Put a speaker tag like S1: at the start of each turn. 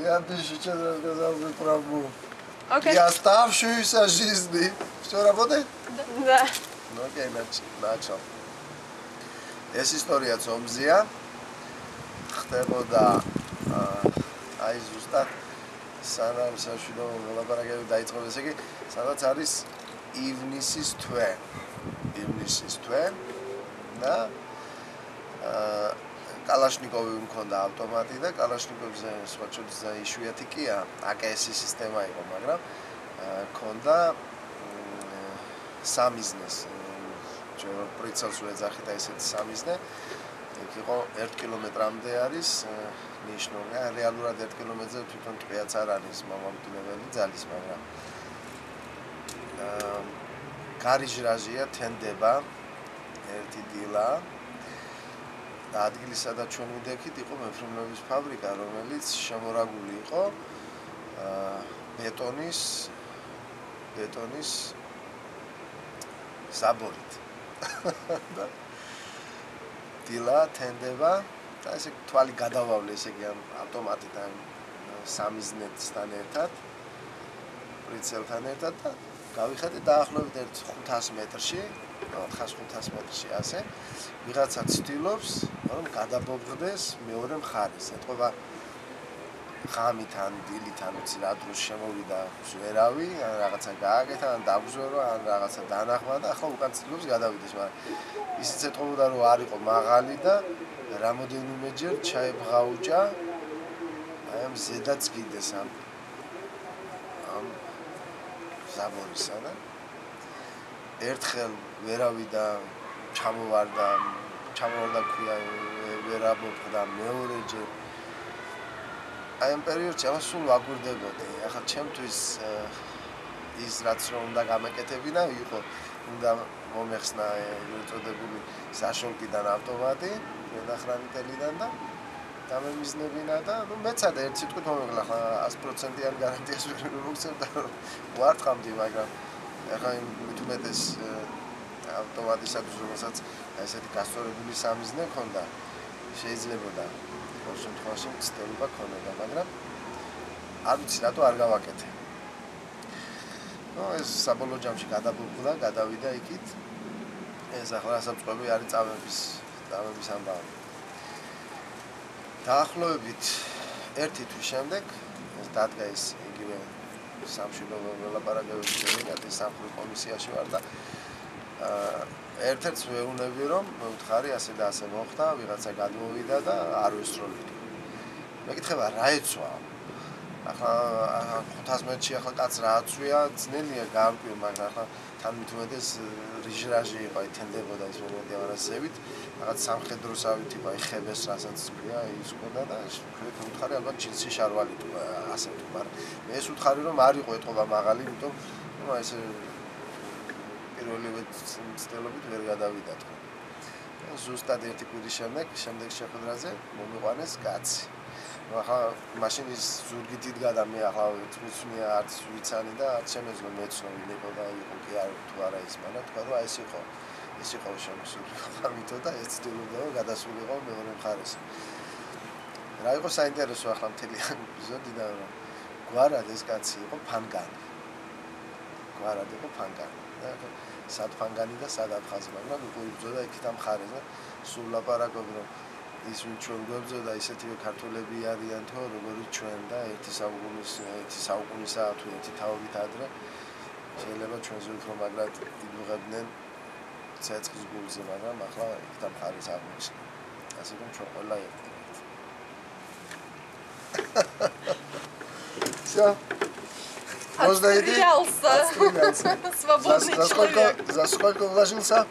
S1: Я еще что-то рассказал бы про Бу.
S2: Окей.
S1: И оставшуюся жизнь. Все работает?
S2: Да.
S1: Ну окей, начал. ეს ისტორია ძომზია. ხდებოდა აი ზუსტად სანამ საშუალო ლაპარაკები დაიწყო, ესე იგი, სადაც არის ივნისის თვე. ივნისის თვე და კალაშნიკოვი მქონდა ავტომატი და კალაშნიკოვზე სხვა ჩოდისა იშვიათი კია, AKS-ის სისტემა იყო, მაგრამ მქონდა სამიზნეს. ჯერ პრიცელს უეძახი და ესეთი სამიზნე. იქ იყო 1 კილომეტრამდე არის ნიშნული, რეალურად 1 კილომეტრზე თვითონ ტყეაც არ არის მომამტნეველი ძალის, მაგრამ გარიჟრაჟია თენდება ერთი დილა და ადგილი სადაც ჩვენ ვიდექით იყო მეფრინველების ფაბრიკა, რომელიც შემორაგული იყო ბეტონის საბორით. და დილა თენდება და ესე თვალი გადავავლე, ესე იგი ამ ავტომატიდან სამიზნეთთან ერთად, პრიცელთან ერთად და გავიხადე დაახლოებით 500 მეტრში, 400-500 მეტრში ასე. ვიღაცა ცდილობს, რომ გადაბობდეს მეორე მხარეს. ეთქობა ღამით ან დილით ან უცი რა დროს შემოვიდა ზვერავი, ან რაღაცა გააკეთა, ან დაგზვერო, ან რაღაცა დაანახმა და ახლა უკან ცდილობს გადავიდეს, მაგრამ ისიც ეთქობოდა რომ არ იყო მაღალი და რამოდენიმეჯერ ჩაებღაუჭა აი ამ ზედაც გიდეს ამ ზაბორისა და ერთხელ ვერავიდა ჩამოვარდა ქვია ვერაბობდა მეორეჯერ აი ამ პერიოდში ახლა სულ ვაგვირდებოდი. ახლა ჩემთვის ის რაც რომ უნდა გამეკეთებინა, იყო უნდა მომეხსნა უწოდებული საშოლკიდან ავტომატი, მენახრანიტელიდან და დამემიზნებინა და ნუ მეცადა ერთ სიტყვით მომეღლა ახლა 100%-იან გარანტიას ვიქნები მოგცემ და ვარ თქამდი, მაგრამ ახლა მithumetes ავტომატისათვის რომელსაც ესეთი გასწორებული სამიზნე ქონდა, შეიძლებოდა ყოველ შემთხვევაში ცდილობა ქონოდა, მაგრამ არ ვიცი რატო არ გავაკეთე. ეს საბოლოო ჯამში გადაბობდა, გადავიდა იქით. ეს ახლა საფრთხები არის წამების ამბავი. დაახლოებით 1 თვის შემდეგ დადგა ის იგივე სამშვიდობო ლაპარაკებების დელეგატი სამხედრო კომისიაში ვარ და ერთ-ერთს ვეუბნები რომ მოვთხარი ასე და ასე მოხდა, ვიღაცა გადმოვიდა და არ ვესროლით. მეკითხება რა ეცვა? ახლა 500 მეტრში ახლა კაც რა აცვია, ძნელია გავკვიო, მაგრამ ახლა თან მithumetes რიჟრაჟი იყო, აი თენდებოდა ის მომენტი, მაგრამ ზევით რაღაც სამხედროსავით იყო, აი ხებეს რასაც ქვია, ის ყოდა და ვუთხარი ალბათ ჩინსი შარვალი თუ ასე თუ, მაგრამ მე ეს ვუთხარი რომ არ იყო ეთყობა მაღალი, იმიტომ ნუ ესე პირველივე ცდილობით ვერ გადავიდა თქო. ზუსტად 1 კვირის შემდეგ შეხვედრაზე მომიყვანეს კაცი. ნუ ახლა მაშინ ის ზურგით იდგა და მე ახლა წვიცნია არც ვიცანი და არც შემეძლო მეცნო ვინიყო და იყო კი არ თუ არა ის, მაგრამ თქვა რომ აი ეს იყო შემოსული ხამითო და ეს ცდილობდა რომ გადასულიყო მეორე მხარეს. რა იყო საინტერესო ახლა მთელი ეპიზოდიდან რომ გვარად ეს კაცი იყო ფანგანი. გვარად იყო ფანგანი. სად ფანგანი და სად აფხაზი, მაგრამ უკვე იბრძოდა იქით ამ მხარეზე. სულ ლაპარაკობ რომ ის ვინ ჩვენ გვებრძოდა ისეთივე ქართველები არიან თო როგორც ჩვენ და ერთი საუკუნისა თუ ერთი თაობით ადრე შეიძლება ჩვენზე უფრო მაგრად იბრძოდნენ ცეცხლის გულზე, მაგრამ ახლა იქით ამ მხარეს აღმოჩნდა. ასე რომ ჩვენ ყველა ერთად. Всё. Можно идти?
S2: Свободный человек.
S1: За сколько вложился?